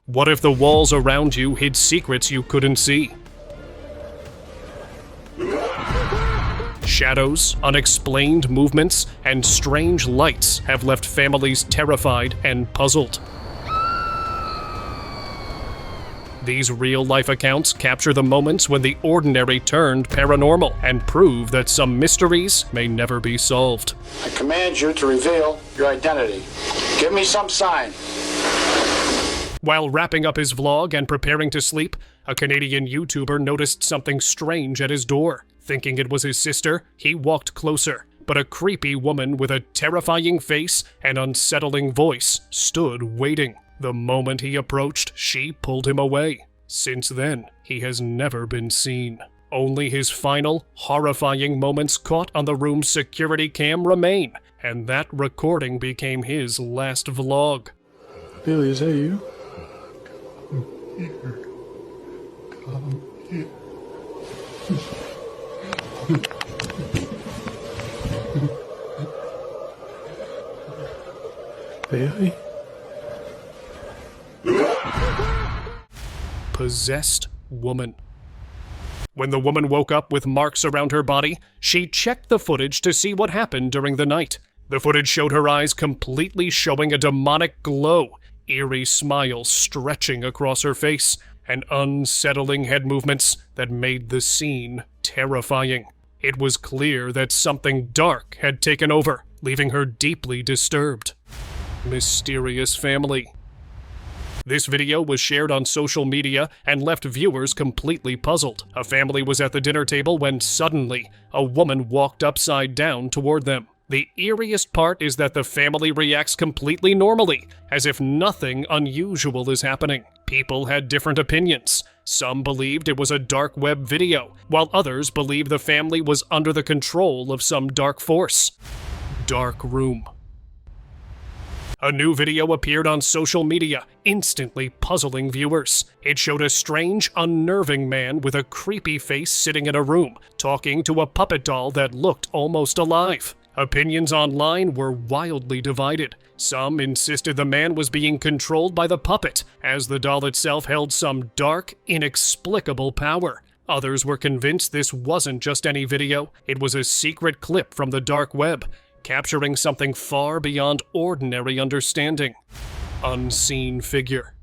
What if the walls around you hid secrets you couldn't see? Shadows, unexplained movements, and strange lights have left families terrified and puzzled. These real-life accounts capture the moments when the ordinary turned paranormal and prove that some mysteries may never be solved. I command you to reveal your identity. Give me some sign. While wrapping up his vlog and preparing to sleep, a Canadian YouTuber noticed something strange at his door. Thinking it was his sister, he walked closer, but a creepy woman with a terrifying face and unsettling voice stood waiting. The moment he approached, she pulled him away. Since then, he has never been seen. Only his final, horrifying moments caught on the room's security cam remain, and that recording became his last vlog. Billy, is that you? Come here. Bailey? Possessed woman. When the woman woke up with marks around her body, she checked the footage to see what happened during the night. The footage showed her eyes completely showing a demonic glow, eerie smile stretching across her face, and unsettling head movements that made the scene terrifying. It was clear that something dark had taken over, leaving her deeply disturbed. Mysterious family. This video was shared on social media and left viewers completely puzzled. A family was at the dinner table when suddenly a woman walked upside down toward them. The eeriest part is that the family reacts completely normally, as if nothing unusual is happening. People had different opinions. Some believed it was a dark web video, while others believed the family was under the control of some dark force. Dark room. A new video appeared on social media, instantly puzzling viewers. It showed a strange, unnerving man with a creepy face sitting in a room, talking to a puppet doll that looked almost alive. Opinions online were wildly divided. Some insisted the man was being controlled by the puppet, as the doll itself held some dark, inexplicable power. Others were convinced this wasn't just any video, it was a secret clip from the dark web, capturing something far beyond ordinary understanding. Unseen figure.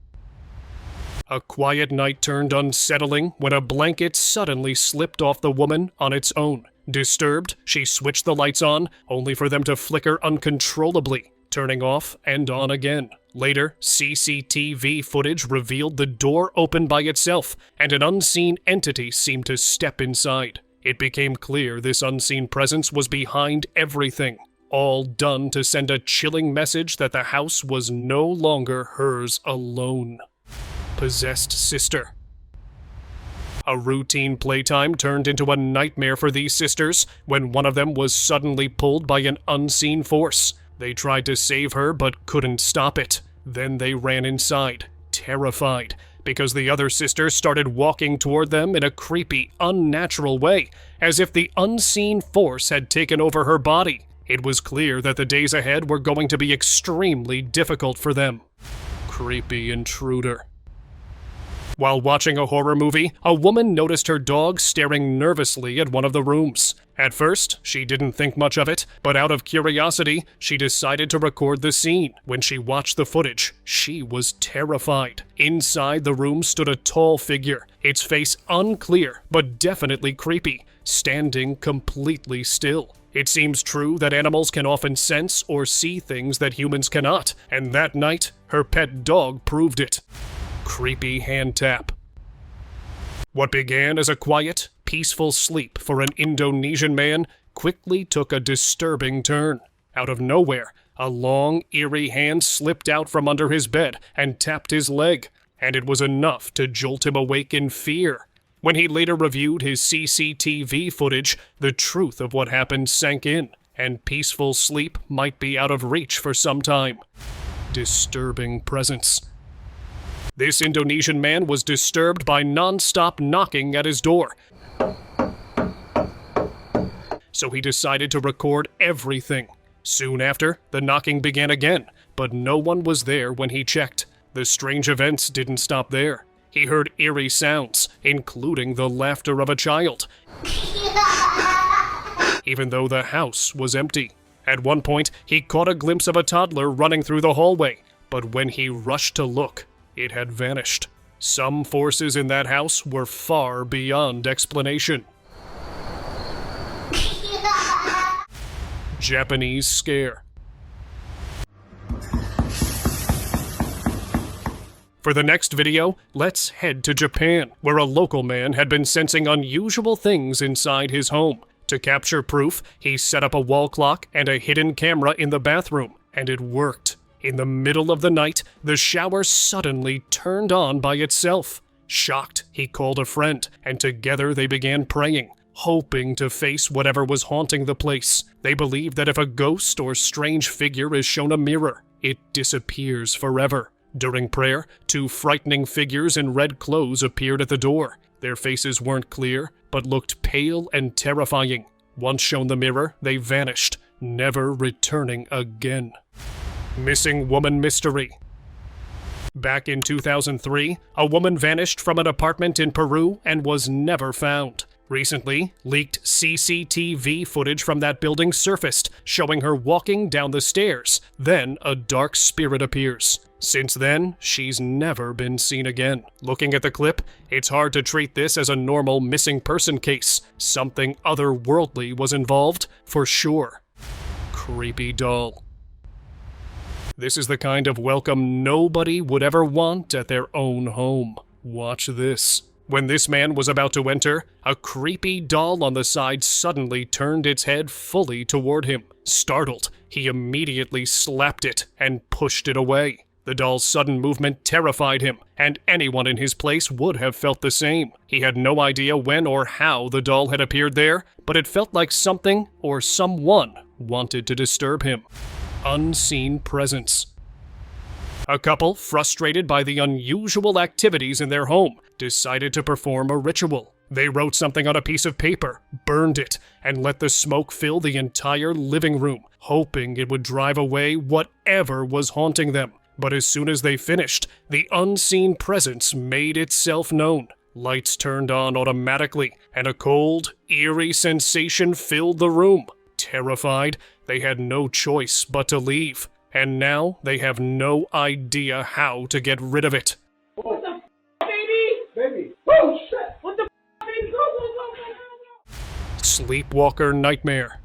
A quiet night turned unsettling when a blanket suddenly slipped off the woman on its own. Disturbed, she switched the lights on, only for them to flicker uncontrollably, turning off and on again. Later, CCTV footage revealed the door opened by itself, and an unseen entity seemed to step inside. It became clear this unseen presence was behind everything, all done to send a chilling message that the house was no longer hers alone. Possessed sister. A routine playtime turned into a nightmare for these sisters when one of them was suddenly pulled by an unseen force. They tried to save her but couldn't stop it. Then they ran inside, terrified, because the other sister started walking toward them in a creepy, unnatural way, as if the unseen force had taken over her body. It was clear that the days ahead were going to be extremely difficult for them. Creepy intruder. While watching a horror movie, a woman noticed her dog staring nervously at one of the rooms. At first, she didn't think much of it, but out of curiosity, she decided to record the scene. When she watched the footage, she was terrified. Inside the room stood a tall figure, its face unclear, but definitely creepy, standing completely still. It seems true that animals can often sense or see things that humans cannot, and that night, her pet dog proved it. Creepy hand tap. What began as a quiet, peaceful sleep for an Indonesian man quickly took a disturbing turn. Out of nowhere, a long, eerie hand slipped out from under his bed and tapped his leg, and it was enough to jolt him awake in fear. When he later reviewed his CCTV footage, the truth of what happened sank in, and peaceful sleep might be out of reach for some time. Disturbing presence. This Indonesian man was disturbed by non-stop knocking at his door. So he decided to record everything. Soon after, the knocking began again, but no one was there when he checked. The strange events didn't stop there. He heard eerie sounds, including the laughter of a child, even though the house was empty. At one point, he caught a glimpse of a toddler running through the hallway, but when he rushed to look, it had vanished. Some forces in that house were far beyond explanation. Japanese scare. For the next video, let's head to Japan, where a local man had been sensing unusual things inside his home. To capture proof, he set up a wall clock and a hidden camera in the bathroom, and it worked. In the middle of the night, the shower suddenly turned on by itself. Shocked, he called a friend, and together they began praying, hoping to face whatever was haunting the place. They believe that if a ghost or strange figure is shown a mirror, it disappears forever. During prayer, 2 frightening figures in red clothes appeared at the door. Their faces weren't clear, but looked pale and terrifying. Once shown the mirror, they vanished, never returning again. Missing woman mystery. Back in 2003, a woman vanished from an apartment in Peru and was never found. Recently, leaked CCTV footage from that building surfaced, showing her walking down the stairs. Then, a dark spirit appears. Since then, she's never been seen again. Looking at the clip, it's hard to treat this as a normal missing person case. Something otherworldly was involved, for sure. Creepy doll. This is the kind of welcome nobody would ever want at their own home. Watch this. When this man was about to enter, a creepy doll on the side suddenly turned its head fully toward him. Startled, he immediately slapped it and pushed it away. The doll's sudden movement terrified him, and anyone in his place would have felt the same. He had no idea when or how the doll had appeared there, but it felt like something or someone wanted to disturb him. Unseen presence. A couple, frustrated by the unusual activities in their home, decided to perform a ritual. They wrote something on a piece of paper, burned it, and let the smoke fill the entire living room, hoping it would drive away whatever was haunting them. But as soon as they finished, the unseen presence made itself known. Lights turned on automatically, and a cold, eerie sensation filled the room. Terrified, they had no choice but to leave. And now they have no idea how to get rid of it. What the f***, baby? Oh, shit! What the f***, baby? Go! Sleepwalker nightmare.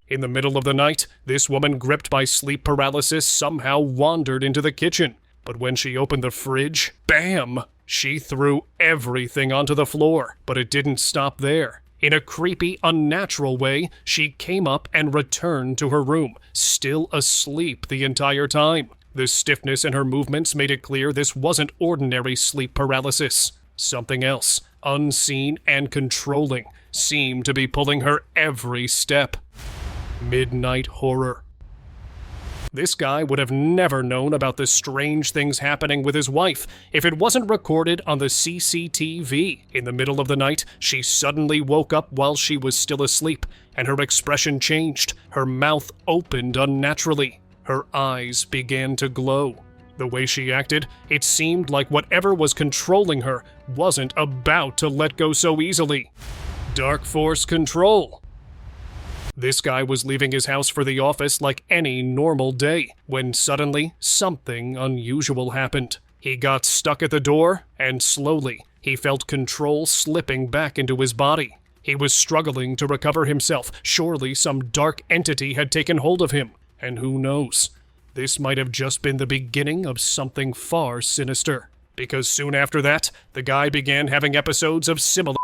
In the middle of the night, this woman gripped by sleep paralysis somehow wandered into the kitchen. But when she opened the fridge, bam! She threw everything onto the floor, but it didn't stop there. In a creepy, unnatural way, she came up and returned to her room, still asleep the entire time. The stiffness in her movements made it clear this wasn't ordinary sleep paralysis. Something else, unseen and controlling, seemed to be pulling her every step. Midnight horror. This guy would have never known about the strange things happening with his wife if it wasn't recorded on the CCTV. In the middle of the night, she suddenly woke up while she was still asleep, and her expression changed. Her mouth opened unnaturally. Her eyes began to glow. The way she acted, it seemed like whatever was controlling her wasn't about to let go so easily. Dark force control. This guy was leaving his house for the office like any normal day, when suddenly something unusual happened. He got stuck at the door, and slowly, he felt control slipping back into his body. He was struggling to recover himself. Surely some dark entity had taken hold of him. And who knows? This might have just been the beginning of something far sinister. Because soon after that, the guy began having episodes of similar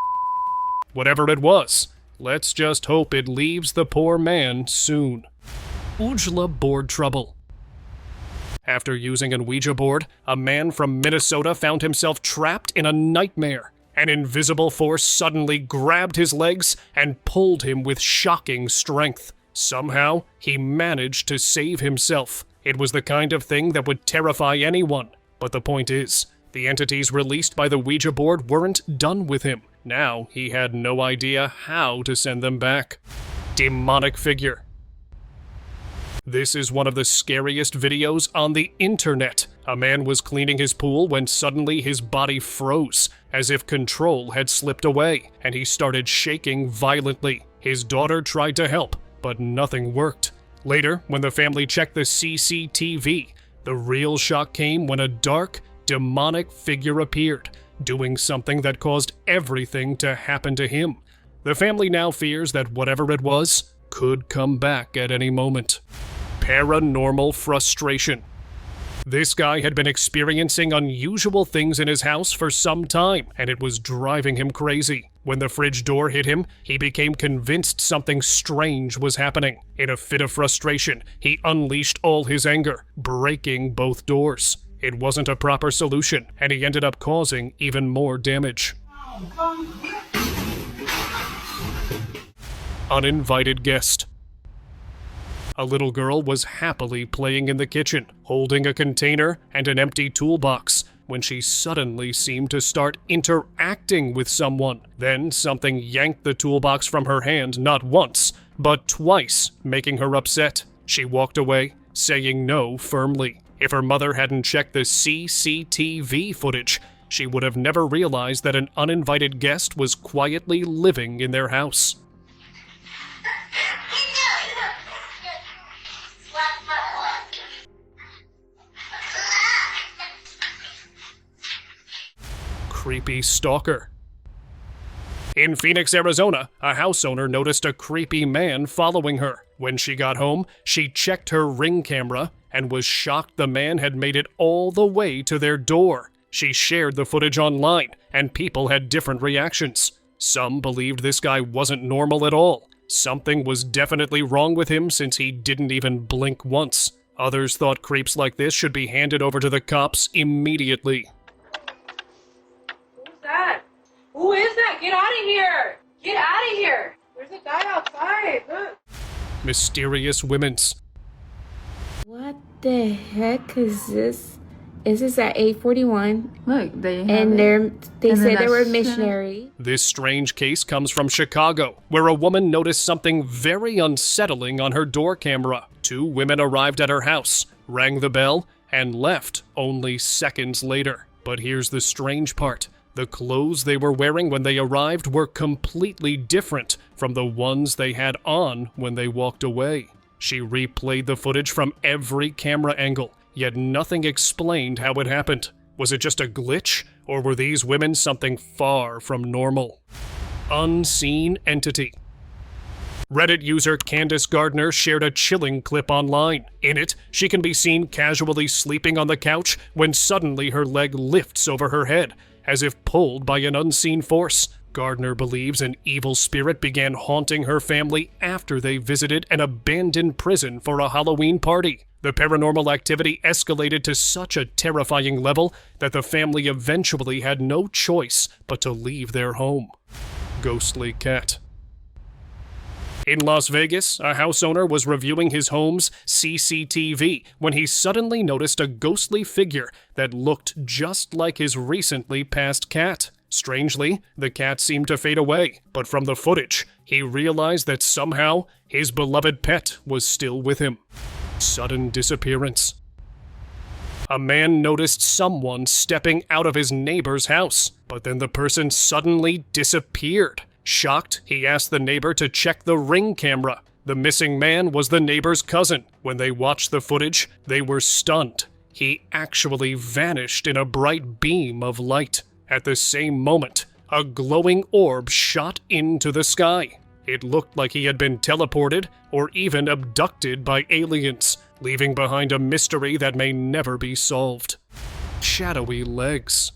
whatever it was. Let's just hope it leaves the poor man soon. Ouija board trouble. After using an Ouija board, a man from Minnesota found himself trapped in a nightmare. An invisible force suddenly grabbed his legs and pulled him with shocking strength. Somehow, he managed to save himself. It was the kind of thing that would terrify anyone. But the point is, the entities released by the Ouija board weren't done with him. Now, he had no idea how to send them back. Demonic figure. This is one of the scariest videos on the internet. A man was cleaning his pool when suddenly his body froze, as if control had slipped away, and he started shaking violently. His daughter tried to help, but nothing worked. Later, when the family checked the CCTV, the real shock came when a dark, demonic figure appeared, doing something that caused everything to happen to him. The family now fears that whatever it was could come back at any moment. Paranormal frustration. This guy had been experiencing unusual things in his house for some time, and it was driving him crazy. When the fridge door hit him, he became convinced something strange was happening. In a fit of frustration, he unleashed all his anger, breaking both doors. It wasn't a proper solution, and he ended up causing even more damage. Uninvited guest. A little girl was happily playing in the kitchen, holding a container and an empty toolbox, when she suddenly seemed to start interacting with someone. Then something yanked the toolbox from her hand not once, but twice, making her upset. She walked away, saying no firmly. If her mother hadn't checked the CCTV footage, she would have never realized that an uninvited guest was quietly living in their house. Creepy stalker. In Phoenix, Arizona, a house owner noticed a creepy man following her. When she got home, she checked her Ring camera and was shocked the man had made it all the way to their door. She shared the footage online, and people had different reactions. Some believed this guy wasn't normal at all. Something was definitely wrong with him since he didn't even blink once. Others thought creeps like this should be handed over to the cops immediately. Who is that? Get out of here! Get out of here! There's a guy outside, look! Mysterious women's. What the heck is this? Is this at 841? Look, they have And they said they were that's- missionary. This strange case comes from Chicago, where a woman noticed something very unsettling on her door camera. Two women arrived at her house, rang the bell, and left only seconds later. But here's the strange part. The clothes they were wearing when they arrived were completely different from the ones they had on when they walked away. She replayed the footage from every camera angle, yet nothing explained how it happened. Was it just a glitch, or were these women something far from normal? Unseen entity. Reddit user Candace Gardner shared a chilling clip online. In it, she can be seen casually sleeping on the couch when suddenly her leg lifts over her head, as if pulled by an unseen force. Gardner believes an evil spirit began haunting her family after they visited an abandoned prison for a Halloween party. The paranormal activity escalated to such a terrifying level that the family eventually had no choice but to leave their home. Ghostly cat. In Las Vegas, a house owner was reviewing his home's CCTV when he suddenly noticed a ghostly figure that looked just like his recently passed cat. Strangely, the cat seemed to fade away, but from the footage, he realized that somehow his beloved pet was still with him. Sudden disappearance. A man noticed someone stepping out of his neighbor's house, but then the person suddenly disappeared. Shocked, he asked the neighbor to check the Ring camera. The missing man was the neighbor's cousin. When they watched the footage, they were stunned. He actually vanished in a bright beam of light. At the same moment, a glowing orb shot into the sky. It looked like he had been teleported or even abducted by aliens, leaving behind a mystery that may never be solved. Shadowy legs.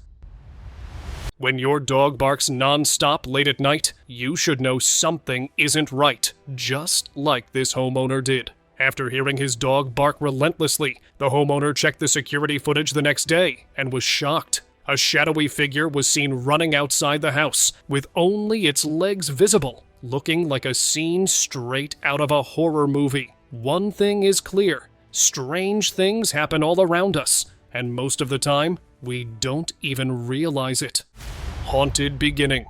When your dog barks non-stop late at night, you should know something isn't right, just like this homeowner did. After hearing his dog bark relentlessly, the homeowner checked the security footage the next day and was shocked. A shadowy figure was seen running outside the house, with only its legs visible, looking like a scene straight out of a horror movie. One thing is clear: strange things happen all around us, and most of the time, we don't even realize it. Haunted beginning.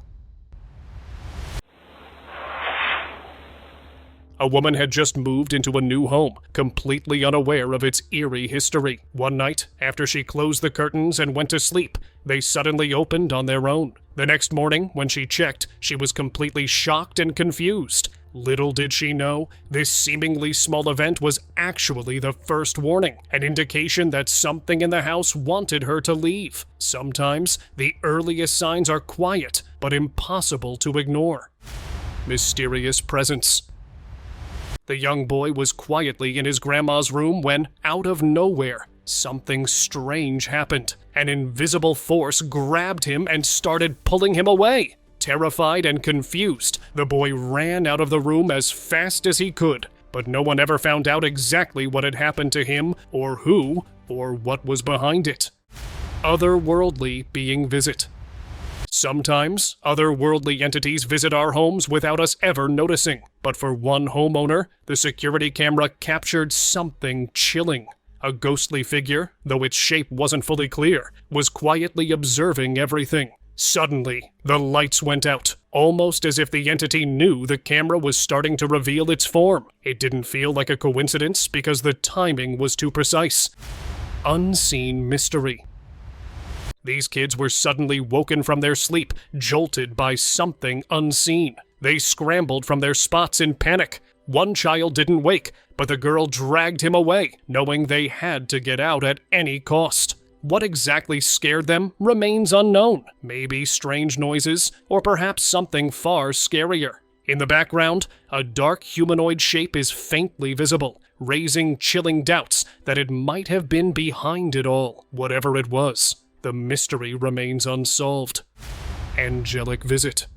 A woman had just moved into a new home, completely unaware of its eerie history. One night, after she closed the curtains and went to sleep, they suddenly opened on their own. The next morning, when she checked, she was completely shocked and confused. Little did she know, this seemingly small event was actually the first warning, an indication that something in the house wanted her to leave. Sometimes, the earliest signs are quiet, but impossible to ignore. Mysterious presence. The young boy was quietly in his grandma's room when, out of nowhere, something strange happened. An invisible force grabbed him and started pulling him away. Terrified and confused, the boy ran out of the room as fast as he could, but no one ever found out exactly what had happened to him, or who, or what was behind it. Otherworldly being visit. Sometimes, otherworldly entities visit our homes without us ever noticing, but for one homeowner, the security camera captured something chilling. A ghostly figure, though its shape wasn't fully clear, was quietly observing everything. Suddenly, the lights went out, almost as if the entity knew the camera was starting to reveal its form. It didn't feel like a coincidence because the timing was too precise. Unseen mystery. These kids were suddenly woken from their sleep, jolted by something unseen. They scrambled from their spots in panic. One child didn't wake, but the girl dragged him away, knowing they had to get out at any cost. What exactly scared them remains unknown. Maybe strange noises, or perhaps something far scarier. In the background, a dark humanoid shape is faintly visible, raising chilling doubts that it might have been behind it all. Whatever it was, the mystery remains unsolved. Angelic visit.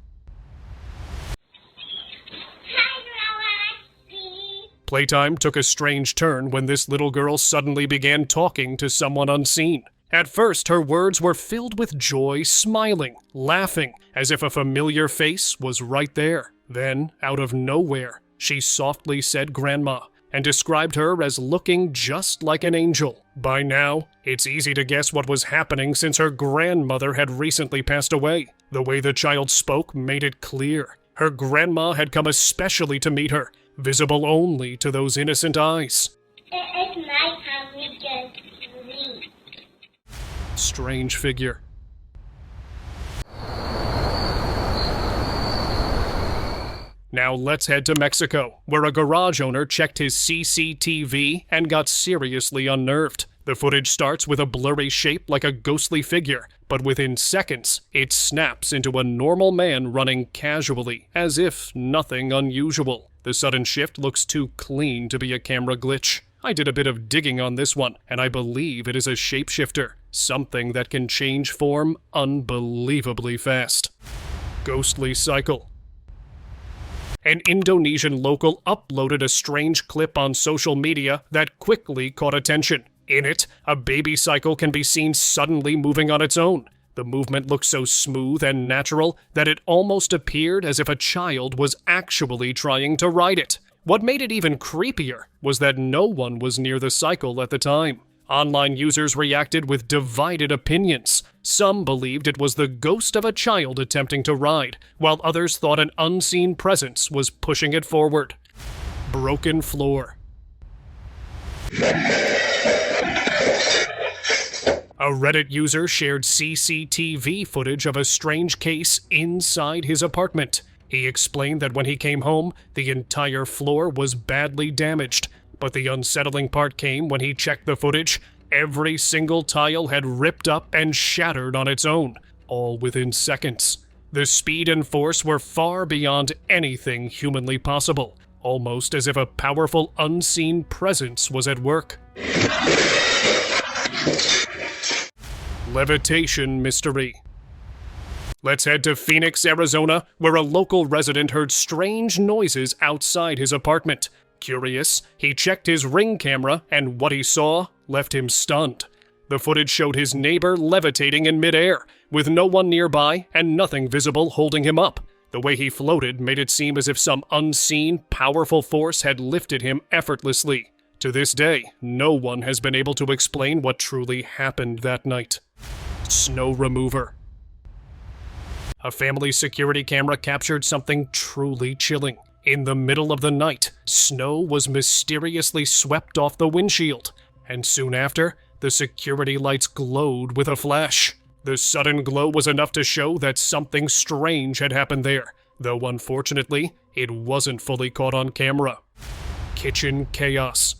Playtime took a strange turn when this little girl suddenly began talking to someone unseen. At first, her words were filled with joy, smiling, laughing, as if a familiar face was right there. Then, out of nowhere, she softly said grandma, and described her as looking just like an angel. By now, it's easy to guess what was happening since her grandmother had recently passed away. The way the child spoke made it clear. Her grandma had come especially to meet her, visible only to those innocent eyes. It's nighttime, we can sleep. Strange figure. Now let's head to Mexico, where a garage owner checked his CCTV and got seriously unnerved. The footage starts with a blurry shape like a ghostly figure, but within seconds, it snaps into a normal man running casually, as if nothing unusual. The sudden shift looks too clean to be a camera glitch. I did a bit of digging on this one, and I believe it is a shapeshifter, something that can change form unbelievably fast. Ghostly cycle. An Indonesian local uploaded a strange clip on social media that quickly caught attention. In it, a baby cycle can be seen suddenly moving on its own. The movement looked so smooth and natural that it almost appeared as if a child was actually trying to ride it. What made it even creepier was that no one was near the cycle at the time. Online users reacted with divided opinions. Some believed it was the ghost of a child attempting to ride, while others thought an unseen presence was pushing it forward. Broken floor. A Reddit user shared CCTV footage of a strange case inside his apartment. He explained that when he came home, the entire floor was badly damaged, but the unsettling part came when he checked the footage. Every single tile had ripped up and shattered on its own, all within seconds. The speed and force were far beyond anything humanly possible, almost as if a powerful unseen presence was at work. Levitation mystery. Let's head to Phoenix, Arizona, where a local resident heard strange noises outside his apartment. Curious, he checked his Ring camera, and what he saw left him stunned. The footage showed his neighbor levitating in midair, with no one nearby and nothing visible holding him up. The way he floated made it seem as if some unseen, powerful force had lifted him effortlessly. To this day, no one has been able to explain what truly happened that night. Snow remover. A family security camera captured something truly chilling. In the middle of the night, snow was mysteriously swept off the windshield, and soon after, the security lights glowed with a flash. The sudden glow was enough to show that something strange had happened there, though unfortunately, it wasn't fully caught on camera. Kitchen chaos.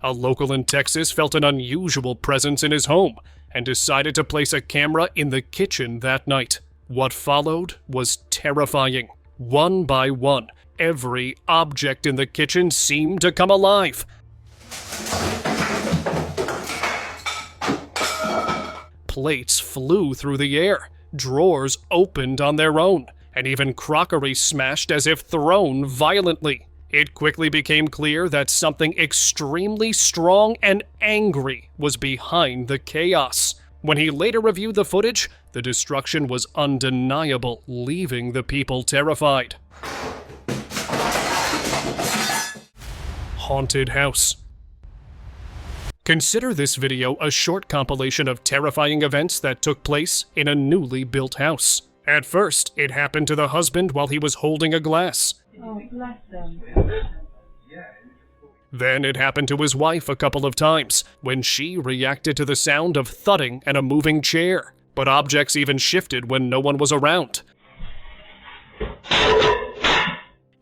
A local in Texas felt an unusual presence in his home and decided to place a camera in the kitchen that night. What followed was terrifying. One by one, every object in the kitchen seemed to come alive. Plates flew through the air, drawers opened on their own, and even crockery smashed as if thrown violently. It quickly became clear that something extremely strong and angry was behind the chaos. When he later reviewed the footage, the destruction was undeniable, leaving the people terrified. Haunted house. Consider this video a short compilation of terrifying events that took place in a newly built house. At first, it happened to the husband while he was holding a glass. Oh, bless them. Then it happened to his wife a couple of times, when she reacted to the sound of thudding and a moving chair. But objects even shifted when no one was around.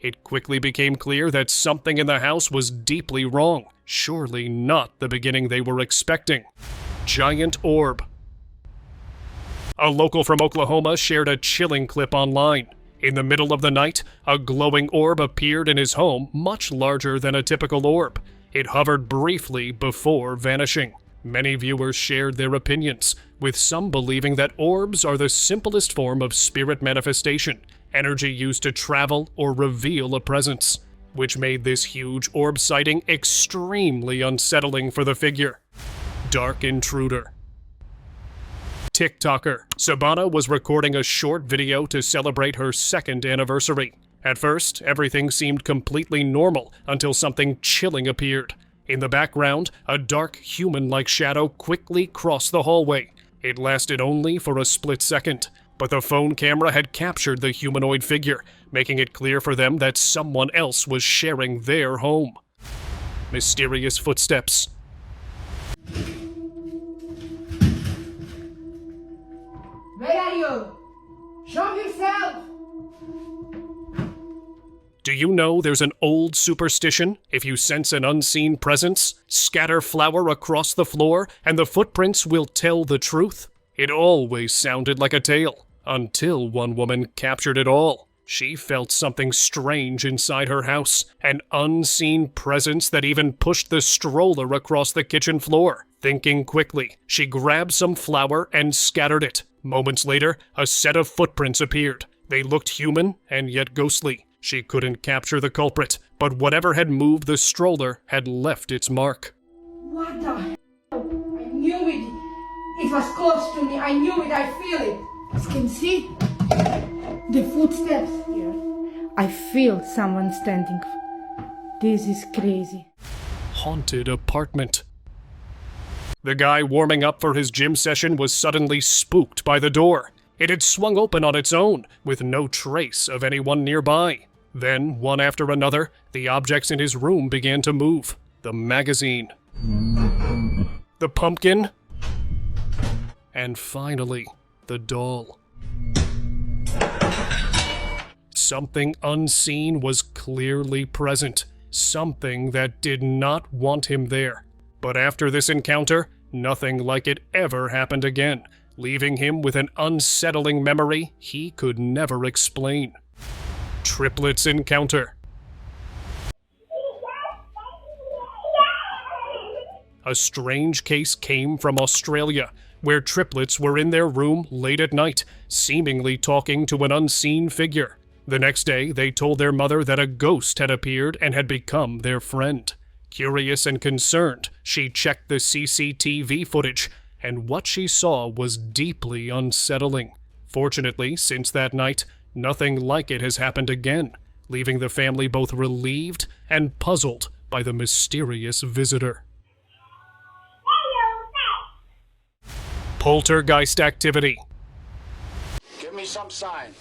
It quickly became clear that something in the house was deeply wrong. Surely not the beginning they were expecting. Giant orb. A local from Oklahoma shared a chilling clip online. In the middle of the night, a glowing orb appeared in his home, much larger than a typical orb. It hovered briefly before vanishing. Many viewers shared their opinions, with some believing that orbs are the simplest form of spirit manifestation, energy used to travel or reveal a presence, which made this huge orb sighting extremely unsettling for the figure. Dark intruder. TikToker. Sabana was recording a short video to celebrate her 2nd anniversary. At first, everything seemed completely normal until something chilling appeared. In the background, a dark human-like shadow quickly crossed the hallway. It lasted only for a split second, but the phone camera had captured the humanoid figure, making it clear for them that someone else was sharing their home. Mysterious footsteps. Where are you? Show yourself! Do you know there's an old superstition? If you sense an unseen presence, scatter flour across the floor and the footprints will tell the truth. It always sounded like a tale, until one woman captured it all. She felt something strange inside her house, an unseen presence that even pushed the stroller across the kitchen floor. Thinking quickly, she grabbed some flour and scattered it. Moments later, a set of footprints appeared. They looked human and yet ghostly. She couldn't capture the culprit, but whatever had moved the stroller had left its mark. What the hell? I knew it. It was close to me. I knew it. I feel it. As you can see, the footsteps here. I feel someone standing. This is crazy. Haunted apartment. The guy warming up for his gym session was suddenly spooked by the door. It had swung open on its own, with no trace of anyone nearby. Then, one after another, the objects in his room began to move. The magazine. The pumpkin. And finally, the doll. Something unseen was clearly present. Something that did not want him there. But after this encounter, nothing like it ever happened again, leaving him with an unsettling memory he could never explain. Triplets encounter. A strange case came from Australia, where triplets were in their room late at night, seemingly talking to an unseen figure. The next day, they told their mother that a ghost had appeared and had become their friend. Curious and concerned, she checked the CCTV footage, and what she saw was deeply unsettling. Fortunately, since that night, nothing like it has happened again, leaving the family both relieved and puzzled by the mysterious visitor. Poltergeist activity. Give me some sign.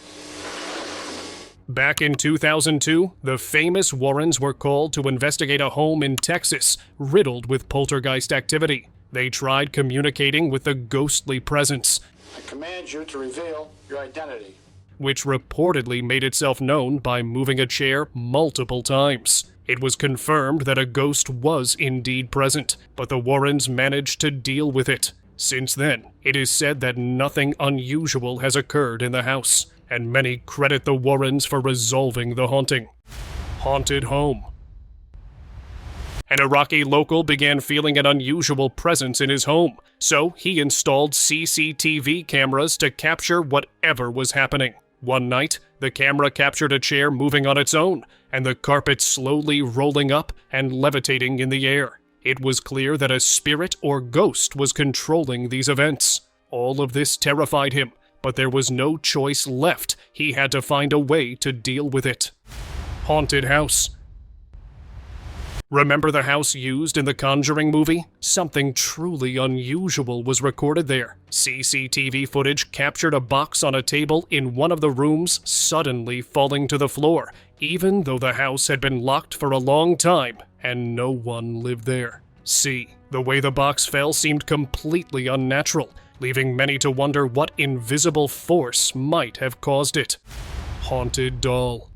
Back in 2002, the famous Warrens were called to investigate a home in Texas riddled with poltergeist activity. They tried communicating with the ghostly presence, I command you to reveal your identity. which reportedly made itself known by moving a chair multiple times. It was confirmed that a ghost was indeed present, but the Warrens managed to deal with it. Since then, it is said that nothing unusual has occurred in the house, and many credit the Warrens for resolving the haunting. Haunted home. An Iraqi local began feeling an unusual presence in his home, so he installed CCTV cameras to capture whatever was happening. One night, the camera captured a chair moving on its own, and the carpet slowly rolling up and levitating in the air. It was clear that a spirit or ghost was controlling these events. All of this terrified him, but there was no choice left. He had to find a way to deal with it. Haunted house. Remember the house used in the Conjuring movie? Something truly unusual was recorded there. CCTV footage captured a box on a table in one of the rooms suddenly falling to the floor, even though the house had been locked for a long time and no one lived there. See, the way the box fell seemed completely unnatural, leaving many to wonder what invisible force might have caused it. Haunted doll.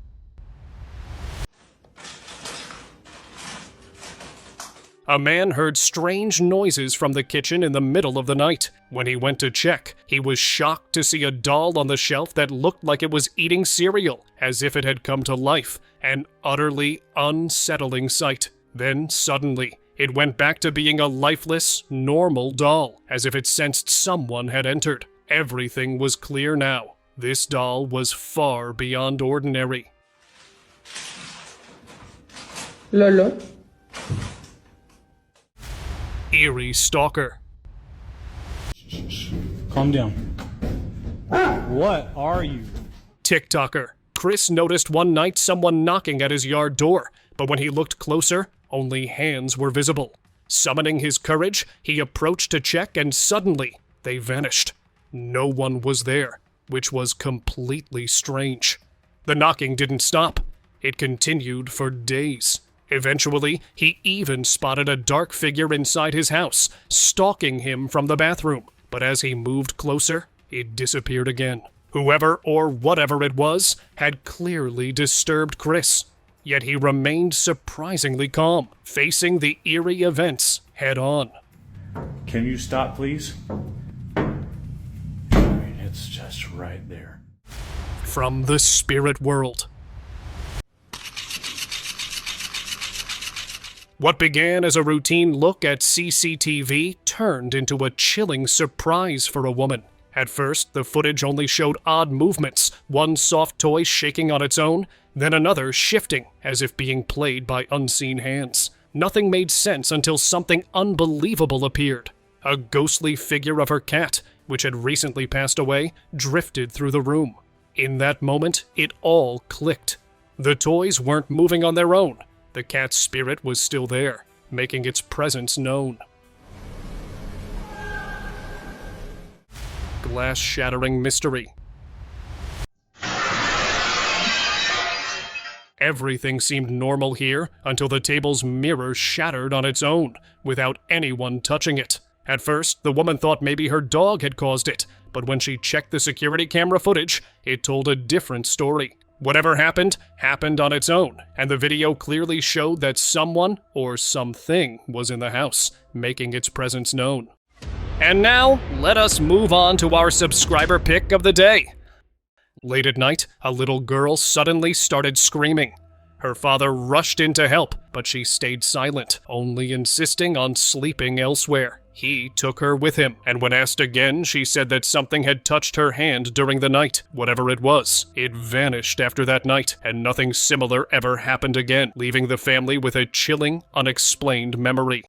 A man heard strange noises from the kitchen in the middle of the night. When he went to check, he was shocked to see a doll on the shelf that looked like it was eating cereal, as if it had come to life. An utterly unsettling sight. Then, suddenly, it went back to being a lifeless, normal doll, as if it sensed someone had entered. Everything was clear now. This doll was far beyond ordinary. Lolo. Eerie stalker. Calm down. What are you? TikToker. Chris noticed one night someone knocking at his yard door, but when he looked closer, only hands were visible. Summoning his courage, he approached to check and suddenly, they vanished. No one was there, which was completely strange. The knocking didn't stop. It continued for days. Eventually, he even spotted a dark figure inside his house, stalking him from the bathroom. But as he moved closer, it disappeared again. Whoever or whatever it was had clearly disturbed Chris. Yet he remained surprisingly calm, facing the eerie events head on. Can you stop, please? It's just right there. From the spirit world. What began as a routine look at CCTV turned into a chilling surprise for a woman. At first, the footage only showed odd movements, one soft toy shaking on its own, then another shifting as if being played by unseen hands. Nothing made sense until something unbelievable appeared. A ghostly figure of her cat, which had recently passed away, drifted through the room. In that moment, it all clicked. The toys weren't moving on their own. The cat's spirit was still there, making its presence known. Glass shattering mystery. Everything seemed normal here until the table's mirror shattered on its own, without anyone touching it. At first, the woman thought maybe her dog had caused it, but when she checked the security camera footage, it told a different story. Whatever happened, happened on its own, and the video clearly showed that someone or something was in the house, making its presence known. And now, let us move on to our subscriber pick of the day. Late at night, a little girl suddenly started screaming. Her father rushed in to help, but she stayed silent, only insisting on sleeping elsewhere. He took her with him, and when asked again, she said that something had touched her hand during the night. Whatever it was, it vanished after that night, and nothing similar ever happened again, leaving the family with a chilling, unexplained memory.